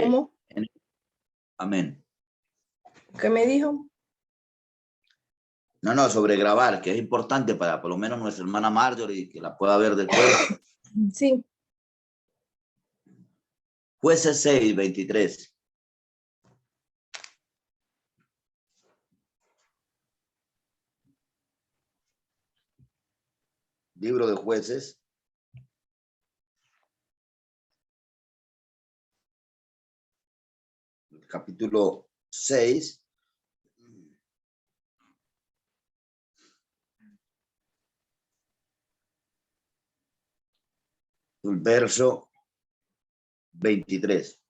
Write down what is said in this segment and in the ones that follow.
¿Cómo? Amén. ¿Qué me dijo? No, sobre grabar, que es importante para por lo menos nuestra hermana Marjorie, que la pueda ver después. Sí. Jueces 6, 23. Libro de Jueces. Capítulo 6. El verso 23.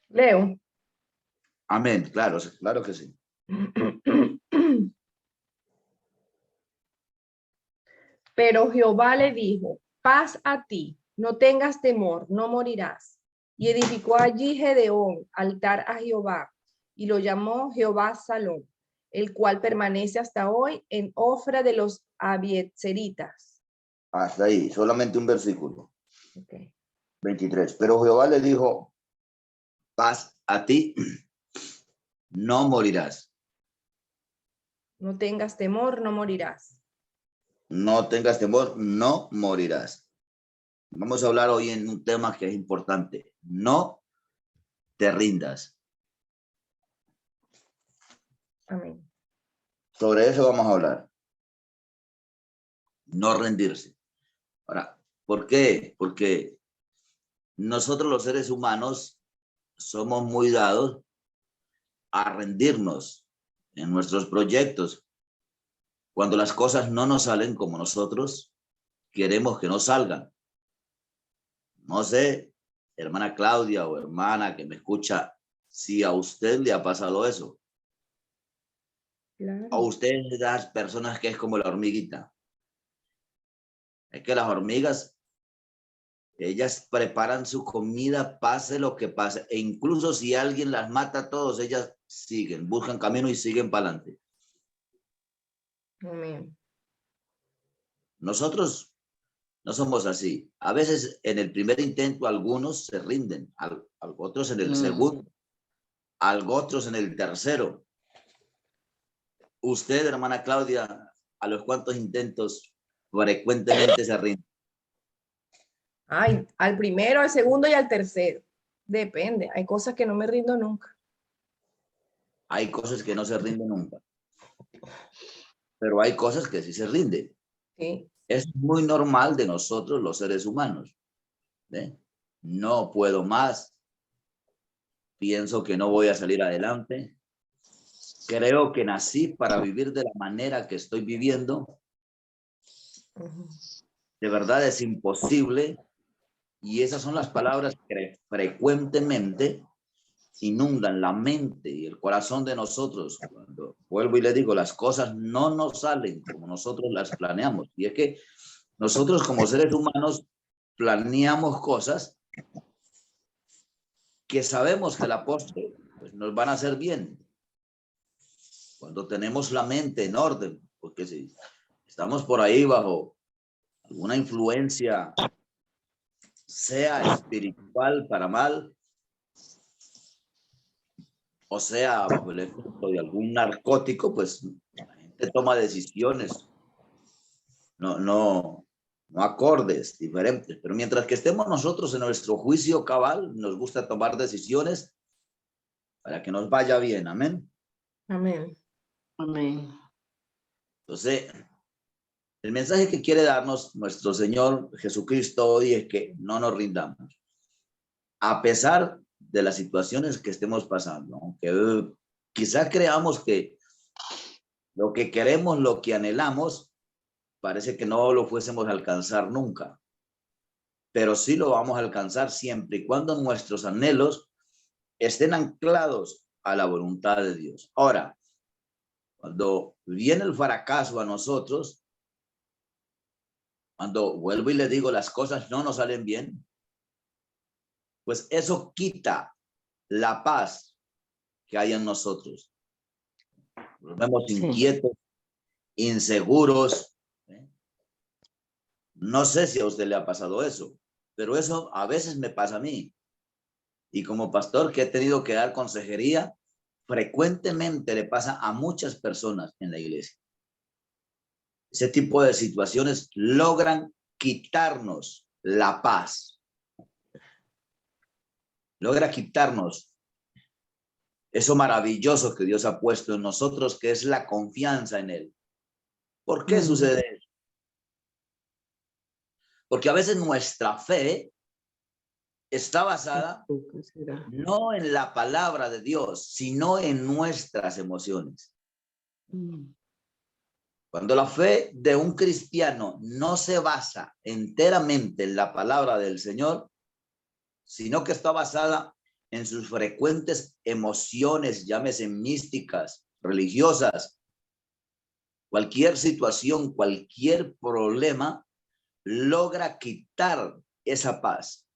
Leo. Amén, claro, claro que sí. Pero Jehová le dijo, paz a ti, no tengas temor, no morirás. Y edificó allí Gedeón altar a Jehová, y lo llamó Jehová Salón, el cual permanece hasta hoy en Ofra de los Abietzeritas. Hasta ahí, solamente un versículo. Okay. 23. Pero Jehová le dijo, paz a ti, no morirás. No tengas temor, no morirás. No tengas temor, no morirás. Vamos a hablar hoy en un tema que es importante. No te rindas. Amén. Sobre eso vamos a hablar. No rendirse. Ahora, ¿por qué? Porque nosotros los seres humanos somos muy dados a rendirnos en nuestros proyectos. Cuando las cosas no nos salen como nosotros queremos que no salgan. No sé, hermana Claudia o hermana que me escucha, si a usted le ha pasado eso. Claro. A usted de las personas que es como la hormiguita. Es que las hormigas, ellas preparan su comida, pase lo que pase. E incluso si alguien las mata a todos, ellas siguen, buscan camino y siguen para adelante. Amén. Nosotros no somos así. A veces en el primer intento algunos se rinden, otros en el segundo, otros en el tercero. Usted, hermana Claudia, ¿a los cuántos intentos frecuentemente se rinde? Ay, al primero, al segundo y al tercero. Depende. Hay cosas que no me rindo nunca. Hay cosas que no se rinden nunca, pero hay cosas que sí se rinden. Sí. Es muy normal de nosotros los seres humanos. ¿Ve? No puedo más. Pienso que no voy a salir adelante. Creo que nací para vivir de la manera que estoy viviendo. De verdad es imposible. Y esas son las palabras que frecuentemente inundan la mente y el corazón de nosotros. Cuando vuelvo y le digo, las cosas no nos salen como nosotros las planeamos. Y es que nosotros como seres humanos planeamos cosas que sabemos que la postre pues, nos van a hacer bien. Cuando tenemos la mente en orden, porque si estamos por ahí bajo alguna influencia, sea espiritual para mal, o sea, bajo el efecto de algún narcótico, pues la gente toma decisiones no acordes, diferentes. Pero mientras que estemos nosotros en nuestro juicio cabal, nos gusta tomar decisiones para que nos vaya bien. Amén. Amén. Amén. Entonces, el mensaje que quiere darnos nuestro Señor Jesucristo hoy es que no nos rindamos. A pesar de las situaciones que estemos pasando, aunque quizá creamos que lo que queremos, lo que anhelamos, parece que no lo fuésemos a alcanzar nunca. Pero sí lo vamos a alcanzar siempre y cuando nuestros anhelos estén anclados a la voluntad de Dios. Ahora, cuando viene el fracaso a nosotros, cuando vuelvo y le digo las cosas no nos salen bien, pues eso quita la paz que hay en nosotros. Nos vemos inquietos, inseguros. No sé si a usted le ha pasado eso. pero eso a veces me pasa a mí. Y como pastor que he tenido que dar consejería, frecuentemente le pasa a muchas personas en la iglesia. Ese tipo de situaciones logran quitarnos la paz. Logra quitarnos eso maravilloso que Dios ha puesto en nosotros, que es la confianza en Él. ¿Por qué sucede eso? Porque a veces nuestra fe está basada no en la palabra de Dios, sino en nuestras emociones. Cuando la fe de un cristiano no se basa enteramente en la palabra del Señor, sino que está basada en sus frecuentes emociones, llámese místicas, religiosas, cualquier situación, cualquier problema, logra quitar esa paz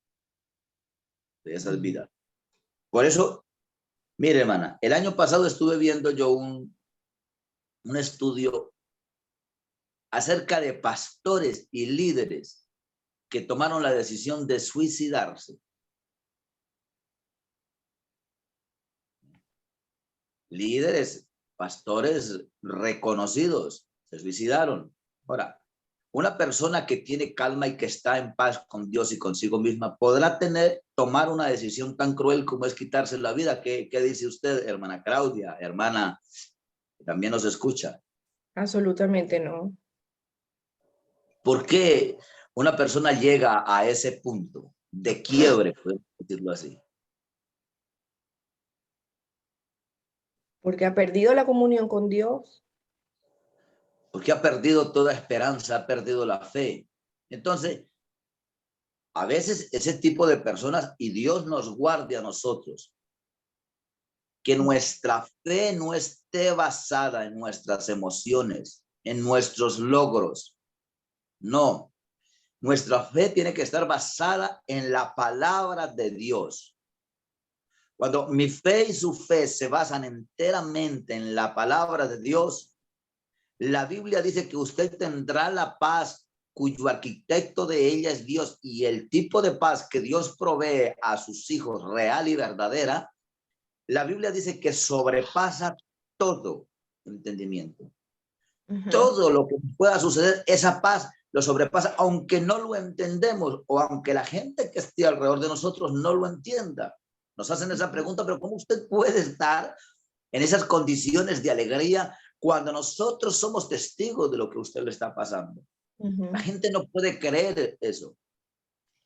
de esas vidas. Por eso, mire, hermana, el año pasado estuve viendo yo un estudio acerca de pastores y líderes que tomaron la decisión de suicidarse. Líderes, pastores reconocidos, se suicidaron. Ahora, una persona que tiene calma y que está en paz con Dios y consigo misma podrá tomar una decisión tan cruel como es quitarse la vida. ¿Qué dice usted, hermana Claudia, hermana que también nos escucha? Absolutamente no. ¿Por qué una persona llega a ese punto de quiebre, podemos decirlo así? Porque ha perdido la comunión con Dios. Porque ha perdido toda esperanza, ha perdido la fe. Entonces, a veces ese tipo de personas, y Dios nos guarde a nosotros, que nuestra fe no esté basada en nuestras emociones, en nuestros logros. No, nuestra fe tiene que estar basada en la palabra de Dios. Cuando mi fe y su fe se basan enteramente en la palabra de Dios, la Biblia dice que usted tendrá la paz cuyo arquitecto de ella es Dios, y el tipo de paz que Dios provee a sus hijos real y verdadera, la Biblia dice que sobrepasa todo entendimiento. Todo lo que pueda suceder, esa paz lo sobrepasa, aunque no lo entendemos o aunque la gente que esté alrededor de nosotros no lo entienda. Nos hacen esa pregunta, pero ¿cómo usted puede estar en esas condiciones de alegría cuando nosotros somos testigos de lo que a usted le está pasando? La gente no puede creer eso.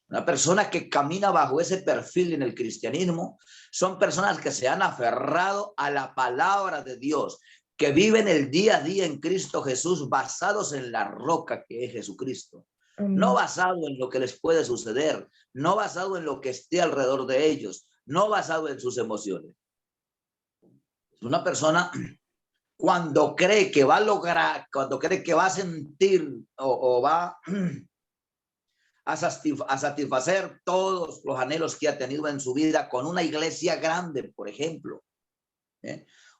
Una persona que camina bajo ese perfil en el cristianismo son personas que se han aferrado a la palabra de Dios, que viven el día a día en Cristo Jesús basados en la roca que es Jesucristo. No basado en lo que les puede suceder, no basado en lo que esté alrededor de ellos, no basado en sus emociones. Es una persona cuando cree que va a lograr, cuando cree que va a sentir o va a satisfacer todos los anhelos que ha tenido en su vida con una iglesia grande, por ejemplo.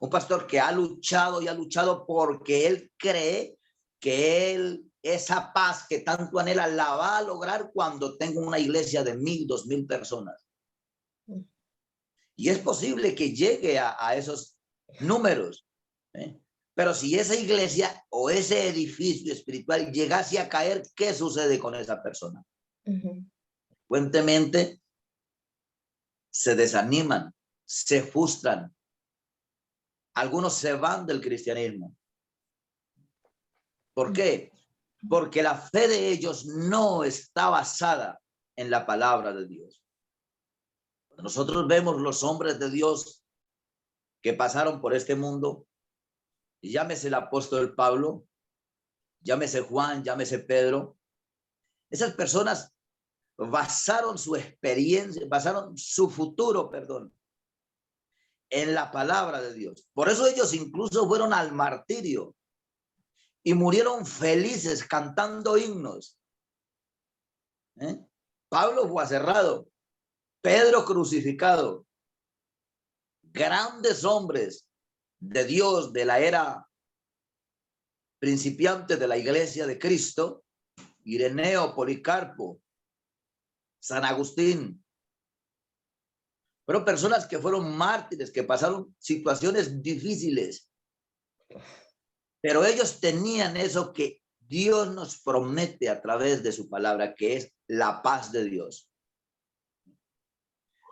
Un pastor que ha luchado y ha luchado porque él cree que esa paz que tanto anhela la va a lograr cuando tenga una iglesia de 1,000, 2,000 personas. Y es posible que llegue a esos números. Pero si esa iglesia o ese edificio espiritual llegase a caer, ¿qué sucede con esa persona? Frecuentemente se desaniman, se frustran. Algunos se van del cristianismo. ¿Por qué? Porque la fe de ellos no está basada en la palabra de Dios. Nosotros vemos los hombres de Dios que pasaron por este mundo, llámese el apóstol Pablo, llámese Juan, llámese Pedro. Esas personas basaron su experiencia, basaron su futuro, en la palabra de Dios. Por eso ellos incluso fueron al martirio y murieron felices cantando himnos. Pablo fue aserrado, Pedro crucificado. Grandes hombres de Dios de la era principiante de la iglesia de Cristo, Ireneo, Policarpo, San Agustín. Fueron personas que fueron mártires, que pasaron situaciones difíciles. Pero ellos tenían eso que Dios nos promete a través de su palabra, que es la paz de Dios.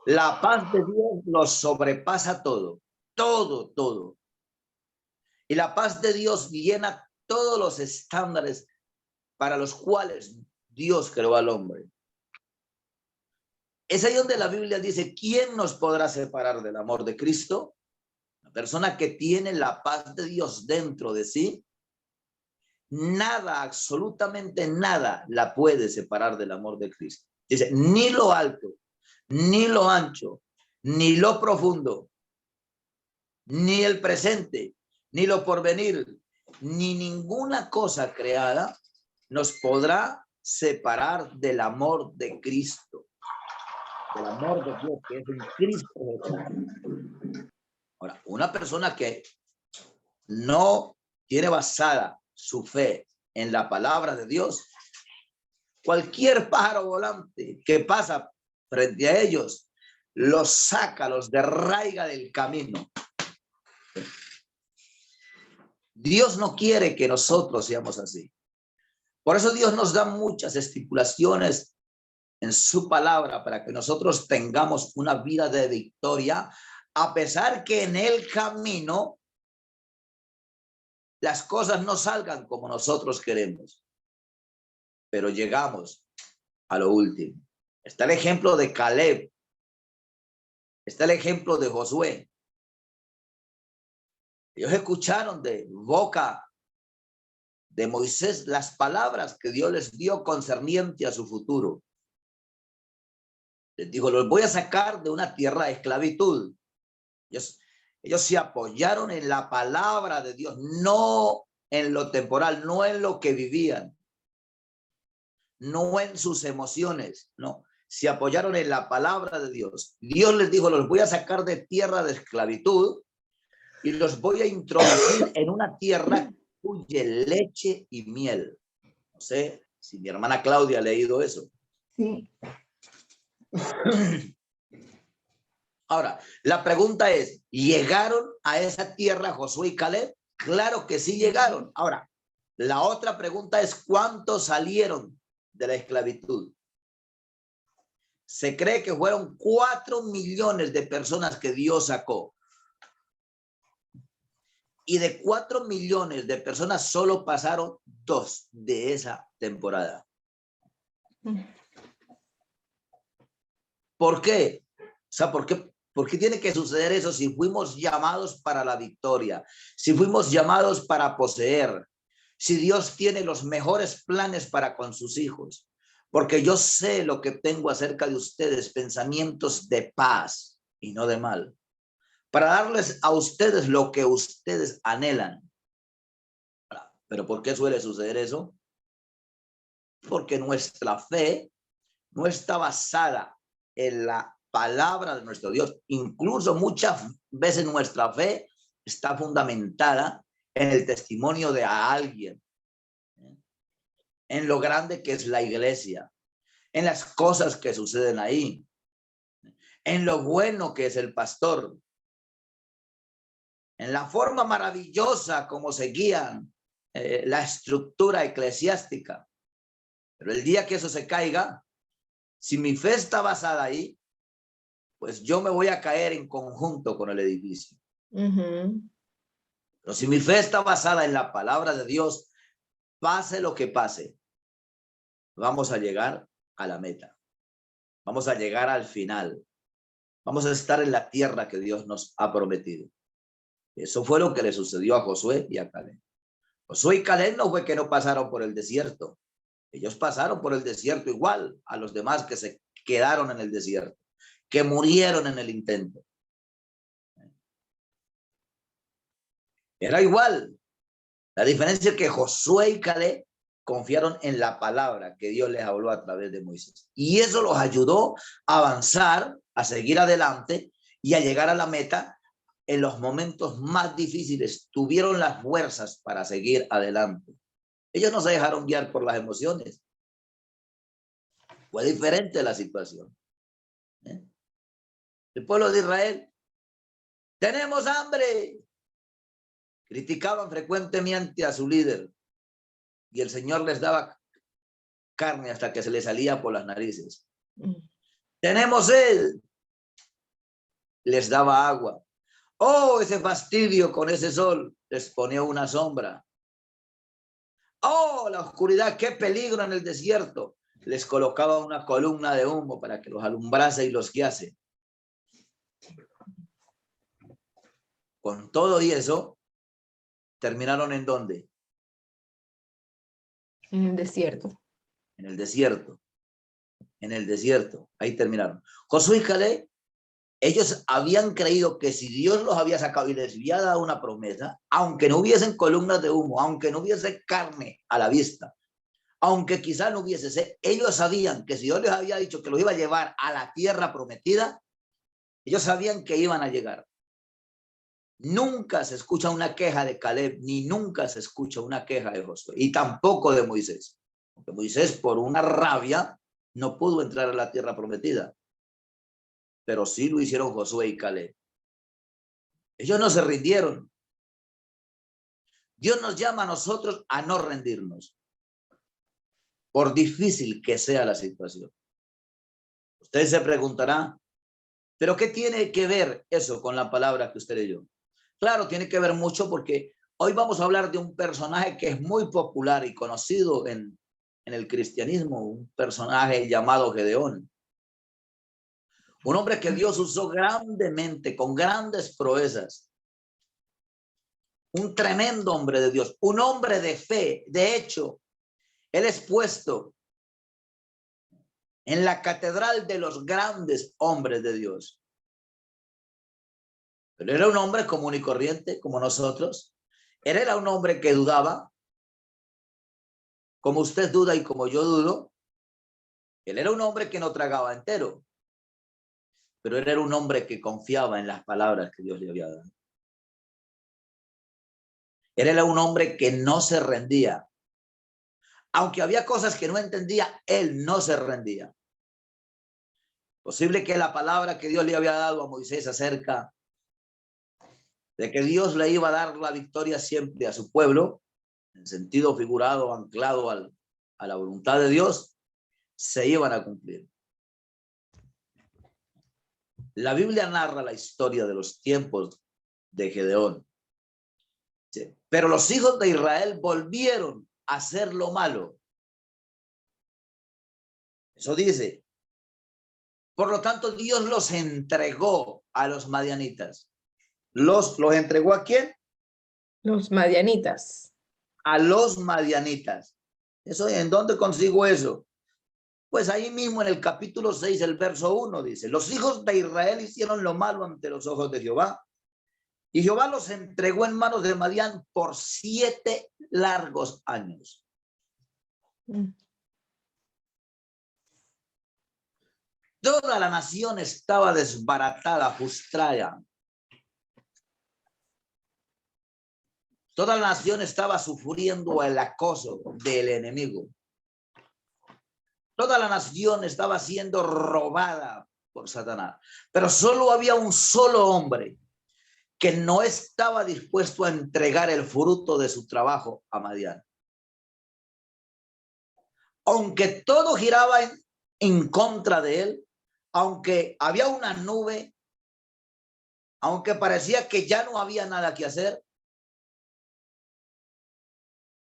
La paz de Dios los sobrepasa todo, todo. Y la paz de Dios llena todos los estándares para los cuales Dios creó al hombre. Es ahí donde la Biblia dice, ¿quién nos podrá separar del amor de Cristo? La persona que tiene la paz de Dios dentro de sí, nada, absolutamente nada la puede separar del amor de Cristo. Dice, ni lo alto, ni lo ancho, ni lo profundo, ni el presente, ni lo porvenir, ni ninguna cosa creada nos podrá separar del amor de Cristo, del amor de Dios que es en Cristo Jesús. Ahora, una persona que no tiene basada su fe en la palabra de Dios, cualquier pájaro volante que pasa frente a ellos, los saca, los derraiga del camino. Dios no quiere que nosotros seamos así. Por eso Dios nos da muchas estipulaciones en su palabra para que nosotros tengamos una vida de victoria, a pesar que en el camino las cosas no salgan como nosotros queremos, pero llegamos a lo último. Está el ejemplo de Caleb, está el ejemplo de Josué. Ellos escucharon de boca de Moisés las palabras que Dios les dio concerniente a su futuro. Les dijo, los voy a sacar de una tierra de esclavitud. Ellos se apoyaron en la palabra de Dios, no en lo temporal, no en lo que vivían, no en sus emociones, no. Se apoyaron en la palabra de Dios. Dios les dijo, los voy a sacar de tierra de esclavitud y los voy a introducir en una tierra que fluye leche y miel. No sé si mi hermana Claudia ha leído eso. Sí. Ahora, la pregunta es, ¿llegaron a esa tierra Josué y Caleb? Claro que sí llegaron. Ahora, la otra pregunta es, ¿cuántos salieron de la esclavitud? Se cree que fueron 4 millones de personas que Dios sacó. Y de 4 millones de personas solo pasaron 2 de esa temporada. ¿Por qué? O sea, ¿por qué tiene que suceder eso si fuimos llamados para la victoria? Si fuimos llamados para poseer. Si Dios tiene los mejores planes para con sus hijos. Porque yo sé lo que tengo acerca de ustedes, pensamientos de paz y no de mal. Para darles a ustedes lo que ustedes anhelan. ¿Pero por qué suele suceder eso? Porque nuestra fe no está basada en la palabra de nuestro Dios. Incluso muchas veces nuestra fe está fundamentada en el testimonio de alguien, en lo grande que es la iglesia, en las cosas que suceden ahí, en lo bueno que es el pastor, en la forma maravillosa como se guían la estructura eclesiástica. Pero el día que eso se caiga, si mi fe está basada ahí, pues yo me voy a caer en conjunto con el edificio. Pero si mi fe está basada en la palabra de Dios, pase lo que pase, vamos a llegar a la meta. Vamos a llegar al final. Vamos a estar en la tierra que Dios nos ha prometido. Eso fue lo que le sucedió a Josué y a Caleb. Josué y Caleb no fue que no pasaron por el desierto. Ellos pasaron por el desierto igual a los demás que se quedaron en el desierto, que murieron en el intento. Era igual. La diferencia es que Josué y Caleb confiaron en la palabra que Dios les habló a través de Moisés. Y eso los ayudó a avanzar, a seguir adelante y a llegar a la meta en los momentos más difíciles. Tuvieron las fuerzas para seguir adelante. Ellos no se dejaron guiar por las emociones. Fue diferente la situación. El pueblo de Israel, tenemos hambre. Criticaban frecuentemente a su líder y el Señor les daba carne hasta que se les salía por las narices. Tenemos sed. Les daba agua. Oh, ese fastidio con ese sol. Les ponía una sombra. Oh, la oscuridad, qué peligro en el desierto. Les colocaba una columna de humo para que los alumbrase y los guiase. Con todo y eso, ¿terminaron en dónde? En el desierto. En el desierto. En el desierto. Ahí terminaron. Josué y Caleb, ellos habían creído que si Dios los había sacado y les había dado una promesa, aunque no hubiesen columnas de humo, aunque no hubiese carne a la vista, aunque quizá no hubiese sed, ellos sabían que si Dios les había dicho que los iba a llevar a la tierra prometida, ellos sabían que iban a llegar. Nunca se escucha una queja de Caleb, ni nunca se escucha una queja de Josué, y tampoco de Moisés. Porque Moisés, por una rabia, no pudo entrar a la tierra prometida. Pero sí lo hicieron Josué y Caleb. Ellos no se rindieron. Dios nos llama a nosotros a no rendirnos, por difícil que sea la situación. Usted se preguntará, ¿pero qué tiene que ver eso con la palabra que usted leyó? Claro, tiene que ver mucho porque hoy vamos a hablar de un personaje que es muy popular y conocido en el cristianismo, un personaje llamado Gedeón. Un hombre que Dios usó grandemente, con grandes proezas. Un tremendo hombre de Dios, un hombre de fe. De hecho, él es puesto en la catedral de los grandes hombres de Dios. Pero era un hombre común y corriente, como nosotros. Él era un hombre que dudaba, como usted duda y como yo dudo. Él era un hombre que no tragaba entero. Pero él era un hombre que confiaba en las palabras que Dios le había dado. Él era un hombre que no se rendía. Aunque había cosas que no entendía, él no se rendía. Posible que la palabra que Dios le había dado a Moisés acerca de que Dios le iba a dar la victoria siempre a su pueblo, en sentido figurado, anclado a la voluntad de Dios, se iban a cumplir. La Biblia narra la historia de los tiempos de Gedeón. Sí. Pero los hijos de Israel volvieron a hacer lo malo. Eso dice. Por lo tanto, Dios los entregó a los madianitas. ¿Los entregó a quién? Los madianitas. A los madianitas. ¿Eso en dónde consigo eso? Pues ahí mismo en el capítulo 6, el verso 1 dice, los hijos de Israel hicieron lo malo ante los ojos de Jehová. Y Jehová los entregó en manos de Madián por 7 largos años. Toda la nación estaba desbaratada, frustrada. Toda la nación estaba sufriendo el acoso del enemigo. Toda la nación estaba siendo robada por Satanás. Pero solo había un solo hombre que no estaba dispuesto a entregar el fruto de su trabajo a Madián. Aunque todo giraba en contra de él, aunque había una nube, aunque parecía que ya no había nada que hacer,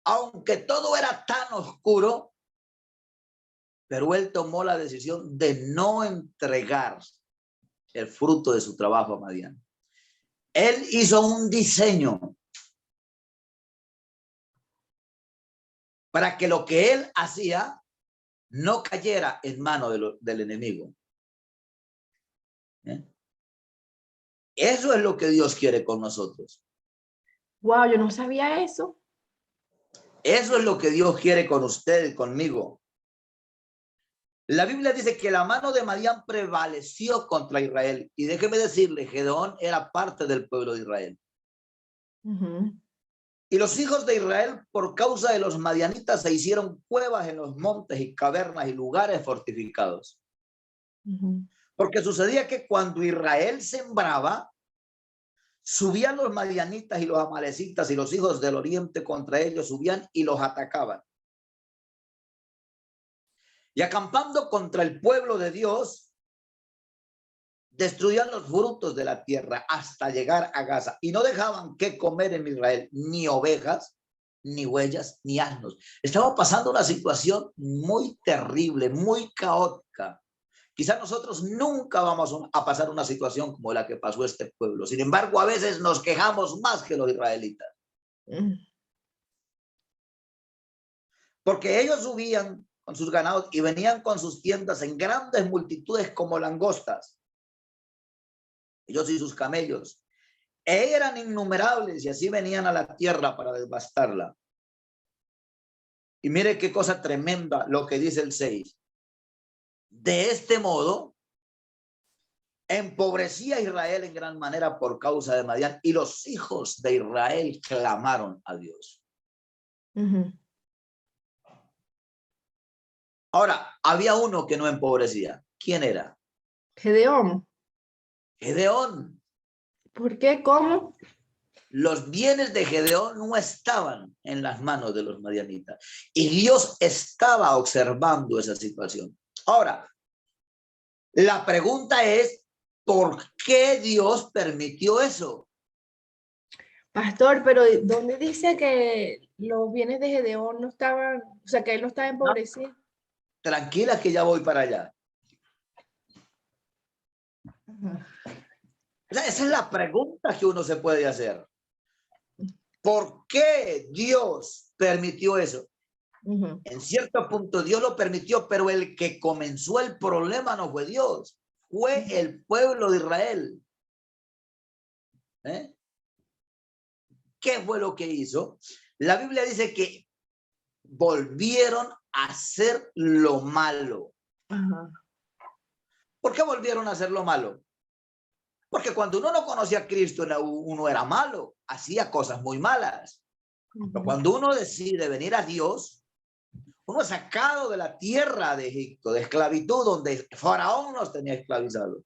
aunque todo era tan oscuro, pero él tomó la decisión de no entregar el fruto de su trabajo a Madián. Él hizo un diseño para que lo que él hacía no cayera en manos del enemigo. Eso es lo que Dios quiere con nosotros. Wow, yo no sabía eso. Eso es lo que Dios quiere con usted y conmigo. La Biblia dice que la mano de Madián prevaleció contra Israel. Y déjeme decirle, Gedeón era parte del pueblo de Israel. Y los hijos de Israel, por causa de los madianitas, se hicieron cuevas en los montes y cavernas y lugares fortificados. Porque sucedía que cuando Israel sembraba, subían los madianitas y los amalecitas y los hijos del oriente contra ellos, subían y los atacaban. Y acampando contra el pueblo de Dios, destruían los frutos de la tierra hasta llegar a Gaza. Y no dejaban que comer en Israel ni ovejas, ni huellas, ni asnos. Estaba pasando una situación muy terrible, muy caótica. Quizás nosotros nunca vamos a pasar una situación como la que pasó este pueblo. Sin embargo, a veces nos quejamos más que los israelitas. Porque ellos subían con sus ganados y venían con sus tiendas en grandes multitudes como langostas. Ellos y sus camellos. Eran innumerables y así venían a la tierra para devastarla. Y mire qué cosa tremenda lo que dice el 6. De este modo, empobrecía a Israel en gran manera por causa de Madián, y los hijos de Israel clamaron a Dios. Ahora, había uno que no empobrecía. ¿Quién era? Gedeón. Gedeón. ¿Por qué? ¿Cómo? Los bienes de Gedeón no estaban en las manos de los madianitas. Y Dios estaba observando esa situación. Ahora, la pregunta es, ¿por qué Dios permitió eso? Pastor, pero ¿dónde dice que los bienes de Gedeón no estaban, o sea, que él no estaba empobrecido? No, tranquila que ya voy para allá. Esa es la pregunta que uno se puede hacer. ¿Por qué Dios permitió eso? En cierto punto Dios lo permitió, pero el que comenzó el problema no fue Dios, fue el pueblo de Israel. ¿Qué fue lo que hizo? La Biblia dice que volvieron a hacer lo malo. ¿Por qué volvieron a hacer lo malo? Porque cuando uno no conocía a Cristo, uno era malo, hacía cosas muy malas. Pero cuando uno decide venir a Dios, uno es sacado de la tierra de Egipto, de esclavitud, donde Faraón nos tenía esclavizados.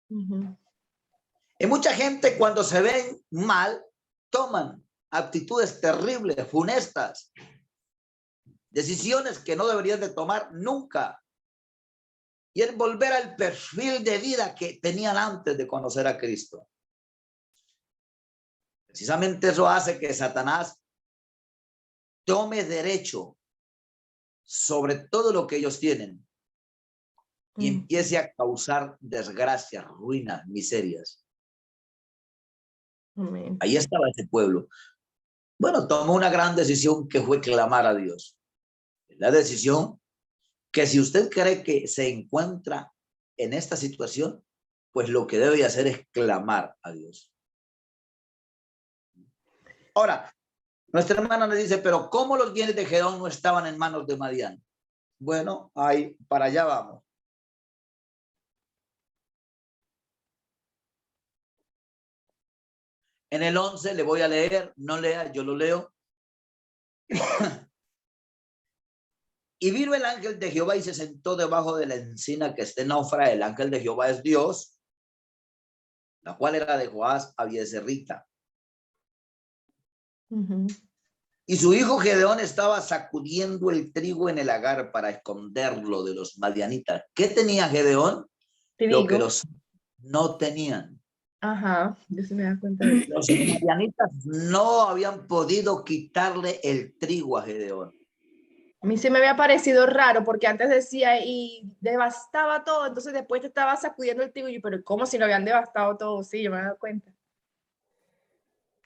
Y mucha gente, cuando se ven mal, toman actitudes terribles, funestas, decisiones que no deberían de tomar nunca. Y es volver al perfil de vida que tenían antes de conocer a Cristo. Precisamente eso hace que Satanás tome derecho sobre todo lo que ellos tienen y empiece a causar desgracias, ruinas, miserias. Ahí estaba ese pueblo. Bueno, tomó una gran decisión que fue clamar a Dios. La decisión que si usted cree que se encuentra en esta situación, pues lo que debe hacer es clamar a Dios. Ahora, nuestra hermana le dice, pero ¿cómo los bienes de Gedeón no estaban en manos de Madián? Bueno, ahí, para allá vamos. En el 11 le voy a leer, no lea, yo lo leo. Y vino el ángel de Jehová y se sentó debajo de la encina que está en Ofra. El ángel de Jehová es Dios, la cual era de Joás Abieserrita. Y su hijo Gedeón estaba sacudiendo el trigo en el lagar para esconderlo de los madianitas. ¿Qué tenía Gedeón? Lo que los no tenían. Ajá, yo se me da cuenta. Los madianitas no habían podido quitarle el trigo a Gedeón. A mí se me había parecido raro porque antes decía y devastaba todo, entonces después te estaba sacudiendo el trigo y yo, pero ¿cómo si lo habían devastado todo? Sí, yo me he dado cuenta.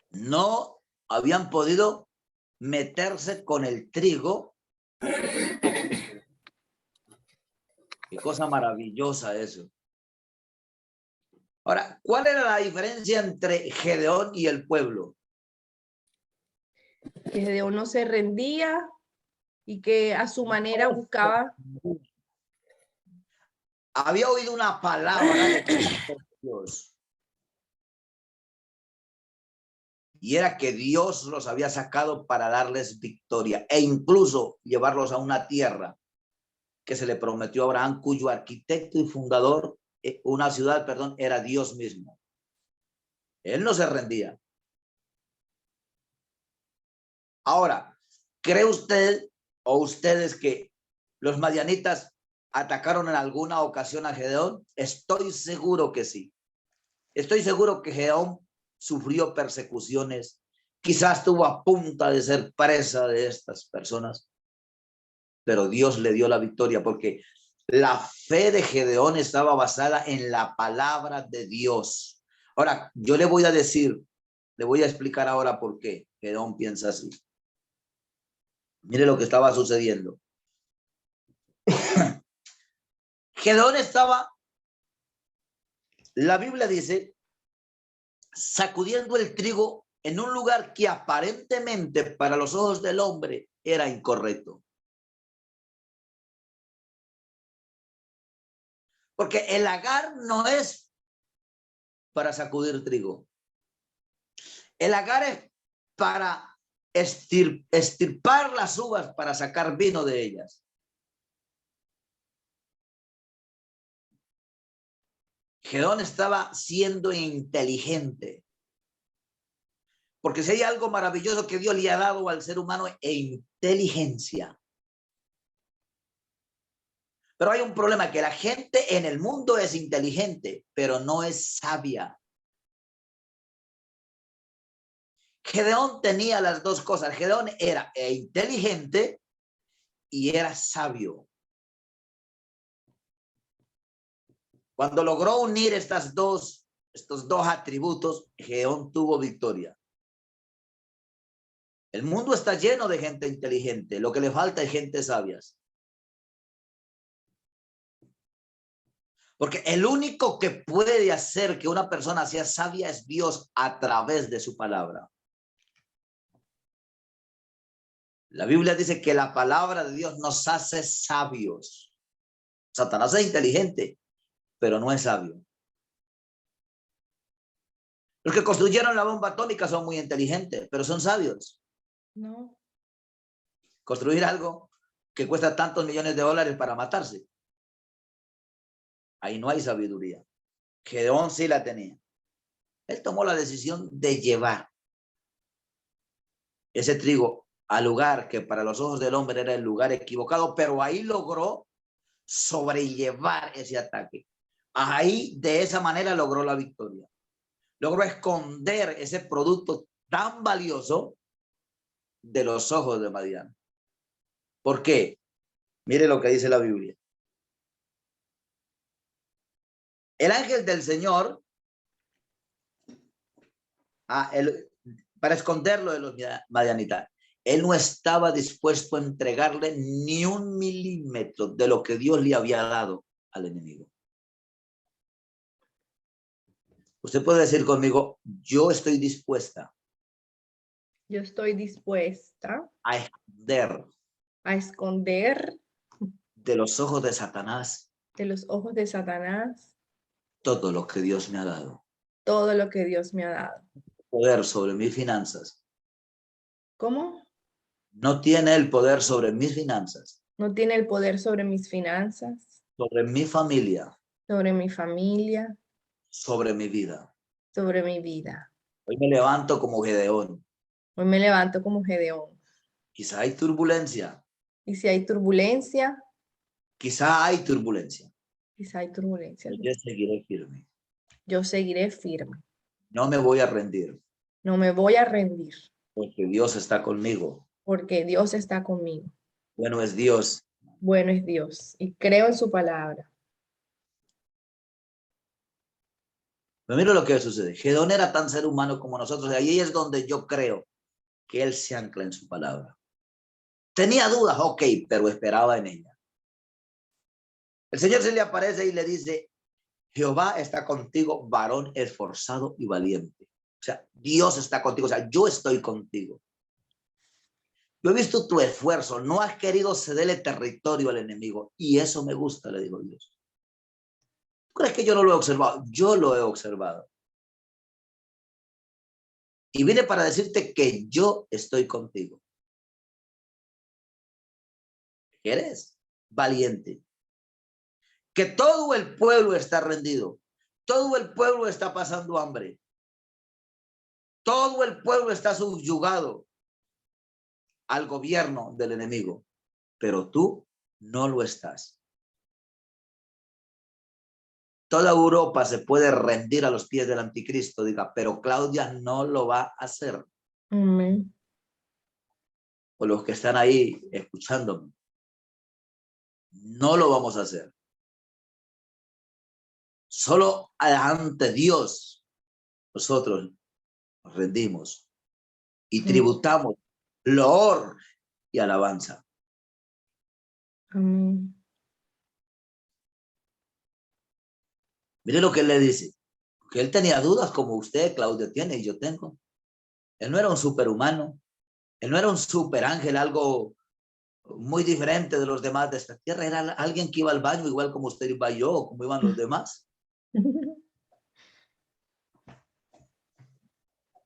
No habían podido meterse con el trigo. Qué cosa maravillosa eso. Ahora, ¿cuál era la diferencia entre Gedeón y el pueblo? Que Gedeón no se rendía y que a su manera buscaba. Había oído una palabra de Dios. Y era que Dios los había sacado para darles victoria e incluso llevarlos a una tierra que se le prometió a Abraham, cuyo arquitecto y fundador, una ciudad, perdón, era Dios mismo. Él no se rendía. Ahora, ¿cree usted o ustedes que los madianitas atacaron en alguna ocasión a Gedeón? Estoy seguro que sí. Estoy seguro que Gedeón sufrió persecuciones, quizás estuvo a punto de ser presa de estas personas, pero Dios le dio la victoria porque la fe de Gedeón estaba basada en la palabra de Dios. Ahora, yo le voy a decir, le voy a explicar ahora por qué Gedeón piensa así. Mire lo que estaba sucediendo. Gedeón estaba, la Biblia dice, sacudiendo el trigo en un lugar que aparentemente para los ojos del hombre era incorrecto. Porque el lagar no es para sacudir trigo. El lagar es para estirpar las uvas para sacar vino de ellas. Gedeón estaba siendo inteligente. Porque si hay algo maravilloso que Dios le ha dado al ser humano es inteligencia. Pero hay un problema, que la gente en el mundo es inteligente, pero no es sabia. Gedeón tenía las dos cosas. Gedeón era inteligente y era sabio. Cuando logró unir estos dos atributos, Gedeón tuvo victoria. El mundo está lleno de gente inteligente. Lo que le falta es gente sabia. Porque el único que puede hacer que una persona sea sabia es Dios a través de su palabra. La Biblia dice que la palabra de Dios nos hace sabios. Satanás es inteligente, pero no es sabio. Los que construyeron la bomba atómica son muy inteligentes, pero son sabios. No. Construir algo que cuesta tantos millones de dólares para matarse. Ahí no hay sabiduría. Gedeón sí la tenía. Él tomó la decisión de llevar ese trigo al lugar que para los ojos del hombre era el lugar equivocado, pero ahí logró sobrellevar ese ataque. Ahí de esa manera logró la victoria. Logró esconder ese producto tan valioso de los ojos de Madián. ¿Por qué? Mire lo que dice la Biblia. El ángel del Señor, para esconderlo de los madianitas, él no estaba dispuesto a entregarle ni un milímetro de lo que Dios le había dado al enemigo. Usted puede decir conmigo, yo estoy dispuesta. Yo estoy dispuesta a esconder de los ojos de Satanás todo lo que Dios me ha dado. Todo lo que Dios me ha dado. Poder sobre mis finanzas. ¿Cómo? No tiene el poder sobre mis finanzas. No tiene el poder sobre mis finanzas. Sobre mi familia. Sobre mi familia. Sobre mi vida. Sobre mi vida. Hoy me levanto como Gedeón. Hoy me levanto como Gedeón. Quizá hay turbulencia. Y si hay turbulencia. Quizá hay turbulencia. Quizá hay turbulencia. Yo seguiré firme. Yo seguiré firme. No me voy a rendir. No me voy a rendir. Porque Dios está conmigo. Porque Dios está conmigo. Bueno es Dios. Bueno es Dios. Y creo en su palabra. Pero mira lo que sucede. Gedeón era tan ser humano como nosotros. Y ahí es donde yo creo que él se ancla en su palabra. Tenía dudas, ok, pero esperaba en ella. El Señor se le aparece y le dice, Jehová está contigo, varón esforzado y valiente. O sea, Dios está contigo, o sea, yo estoy contigo. Yo he visto tu esfuerzo, no has querido cederle territorio al enemigo. Y eso me gusta, le dijo Dios. ¿Tú crees que yo no lo he observado? Yo lo he observado. Y vine para decirte que yo estoy contigo. ¿Eres valiente? Que todo el pueblo está rendido. Todo el pueblo está pasando hambre. Todo el pueblo está subyugado al gobierno del enemigo. Pero tú no lo estás. Toda Europa se puede rendir a los pies del anticristo, diga, pero Claudia no lo va a hacer. Amén. O los que están ahí escuchándome, no lo vamos a hacer. Solo ante Dios nosotros nos rendimos y tributamos loor y alabanza. Amén. Mire lo que él le dice, que él tenía dudas como usted, Claudia, tiene y yo tengo. Él no era un superhumano, él no era un superángel, algo muy diferente de los demás de esta tierra. Era alguien que iba al baño igual como usted iba yo, o como iban los demás.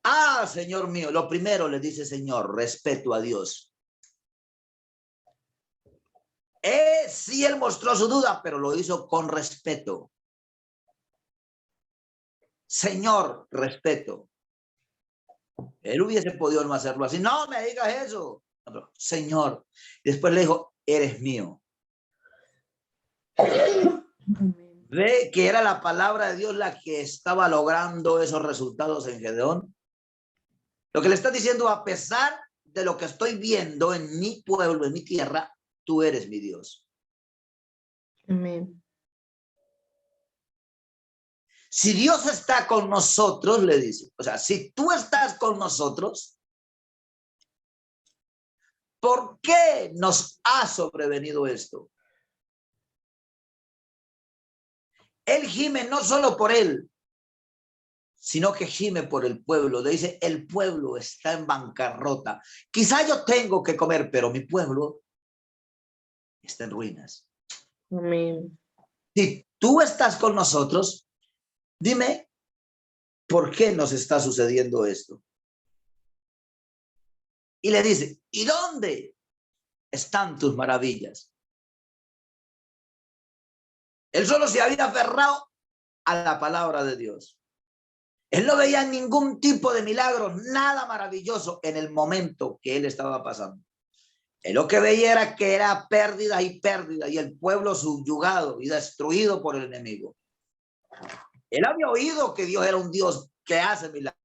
Ah, Señor mío, lo primero le dice, Señor, respeto a Dios. Sí, él mostró su duda, pero lo hizo con respeto. Señor, respeto. Él hubiese podido no hacerlo así. No me digas eso. No, Señor. Después le dijo, eres mío. Ve que era la palabra de Dios la que estaba logrando esos resultados en Gedeón. Lo que le está diciendo, a pesar de lo que estoy viendo en mi pueblo, en mi tierra, tú eres mi Dios. Amén. Si Dios está con nosotros, le dice, o sea, si tú estás con nosotros, ¿por qué nos ha sobrevenido esto? Él gime no solo por él, sino que gime por el pueblo. Le dice, el pueblo está en bancarrota. Quizá yo tengo que comer, pero mi pueblo está en ruinas. Amén. Si tú estás con nosotros, dime, ¿por qué nos está sucediendo esto? Y le dice, ¿y dónde están tus maravillas? Él solo se había aferrado a la palabra de Dios. Él no veía ningún tipo de milagro, nada maravilloso en el momento que él estaba pasando. Él lo que veía era que era pérdida y pérdida y el pueblo subyugado y destruido por el enemigo. Él había oído que Dios era un Dios que hace milagros.